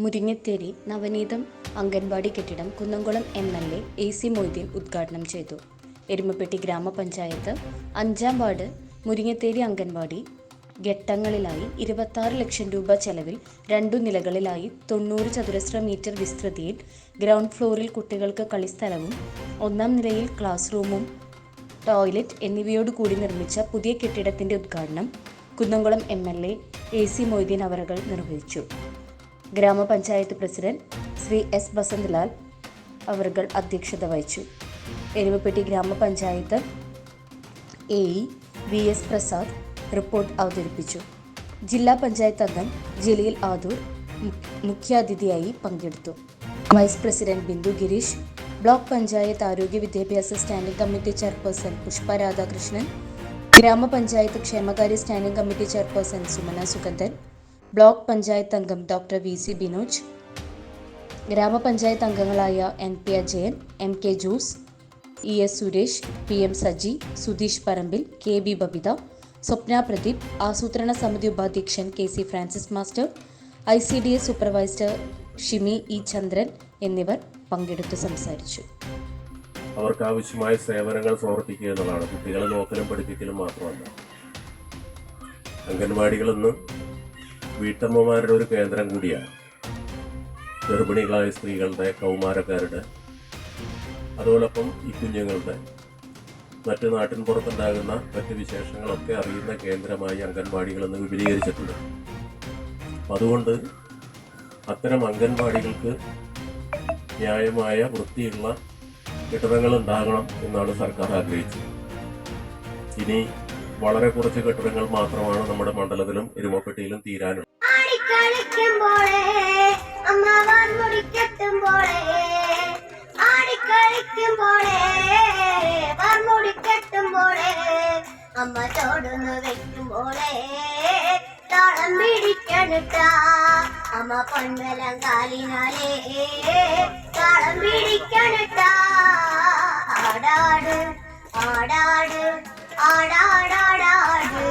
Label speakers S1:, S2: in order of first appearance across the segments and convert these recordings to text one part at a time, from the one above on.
S1: മുരിങ്ങത്തേരി നവനീതം അംഗൻവാടി കെട്ടിടം Kunnamkulam MLA AC Moideen ഉദ്ഘാടനം ചെയ്തു. എരുമപ്പെട്ടി ഗ്രാമപഞ്ചായത്ത് 5-ാം വാർഡ് മുരിങ്ങത്തേരി അംഗൻവാടി ഘട്ടങ്ങളിലായി 26 ലക്ഷം രൂപ ചെലവിൽ 2 നിലകളിലായി 90 ചതുരശ്ര മീറ്റർ വിസ്തൃതിയിൽ ഗ്രൗണ്ട് ഫ്ലോറിൽ കുട്ടികൾക്ക് കളിസ്ഥലവും 1-ാം നിലയിൽ ക്ലാസ് റൂമും ടോയ്ലറ്റ് എന്നിവയോടുകൂടി നിർമ്മിച്ച പുതിയ കെട്ടിടത്തിന്റെ ഉദ്ഘാടനം കുന്നംകുളം MLA AC മൊയ്തീൻ അവറുകൾ നിർവഹിച്ചു. ഗ്രാമപഞ്ചായത്ത് പ്രസിഡന്റ് ശ്രീ S. വസന്തലാൽ അവറുകൾ അധ്യക്ഷത വഹിച്ചു. എരുമപ്പെട്ടി ഗ്രാമപഞ്ചായത്ത് AE VS പ്രസാദ് റിപ്പോർട്ട് അവതരിപ്പിച്ചു. ജില്ലാ പഞ്ചായത്ത് അംഗം ജലീൽ ആദൂർ മുഖ്യാതിഥിയായി പങ്കെടുത്തു. Vice president Bindu Gireesh, block panchayat ആരോഗ്യ വിദ്യാഭ്യാസ standing committee chairperson Pushpa Radhakrishnan, ഗ്രാമപഞ്ചായത്ത് ക്ഷേമകാര്യ standing committee chairperson Sumana Sugandhan, block panchayat അംഗം ഡോക്ടർ VC ബിനോജ്, ഗ്രാമപഞ്ചായത്ത് അംഗങ്ങളായ NP Ajayan, MK Jose, ES Suresh, PM Saji, Sudheesh പറമ്പിൽ, KB ബബിത, സ്വപ്ന പ്രദീപ്, ആസൂത്രണ സമിതി ഉപാധ്യക്ഷൻ KC Francis master, ICDS supervisor Shimi E. ചന്ദ്രൻ എന്നിവർ പങ്കെടുത്ത് സംസാരിച്ചു.
S2: അവർക്ക് ആവശ്യമായ സേവനങ്ങൾ സമർപ്പിക്കുക എന്നുള്ളതാണ്. കുട്ടികളെ നോക്കലും പഠിപ്പിക്കലും മാത്രമല്ല, അംഗൻവാടികളെന്ന് വീട്ടമ്മമാരുടെ ഒരു കേന്ദ്രം കൂടിയാണ്. ഗർഭിണികളായ സ്ത്രീകളുടെ, കൗമാരക്കാരുടെ, അതോടൊപ്പം ഈ കുഞ്ഞുങ്ങളുടെ മറ്റ് നാട്ടിൻ പുറത്തുണ്ടാകുന്ന മറ്റ് വിശേഷങ്ങളൊക്കെ അറിയുന്ന കേന്ദ്രമായി അംഗൻവാടികളെന്ന് വിപുലീകരിച്ചിട്ടുണ്ട്. അതുകൊണ്ട് അത്തരം അംഗൻവാടികൾക്ക് ന്യായമായ വൃത്തിയുള്ള കെട്ടിടങ്ങൾ ഉണ്ടാകണം എന്നാണ് സർക്കാർ ആഗ്രഹിച്ചത്. ഇനി വളരെ കുറച്ച് കെട്ടിടങ്ങൾ മാത്രമാണ് നമ്മുടെ മണ്ഡലത്തിലും എരുമപ്പെട്ടിയിലും തീരാനുള്ളത്.
S3: അമ്മ തോടുന്നു വെക്കുമ്പോളേ താളം പിടിക്കണട്ടാ, അമ്മ പൊൻവലം കാലിനാലേ താളം പിടിക്കണട്ടാ. ആടാട് ആടാട് ആടാടാടാട്,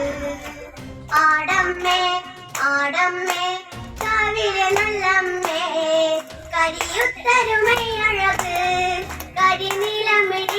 S3: ആടമ്മേ ആടമ്മേ കാവിലെ നല്ലമ്മേ, കരിയുത്തരുമൈ അഴക് കരിനീലമിഴി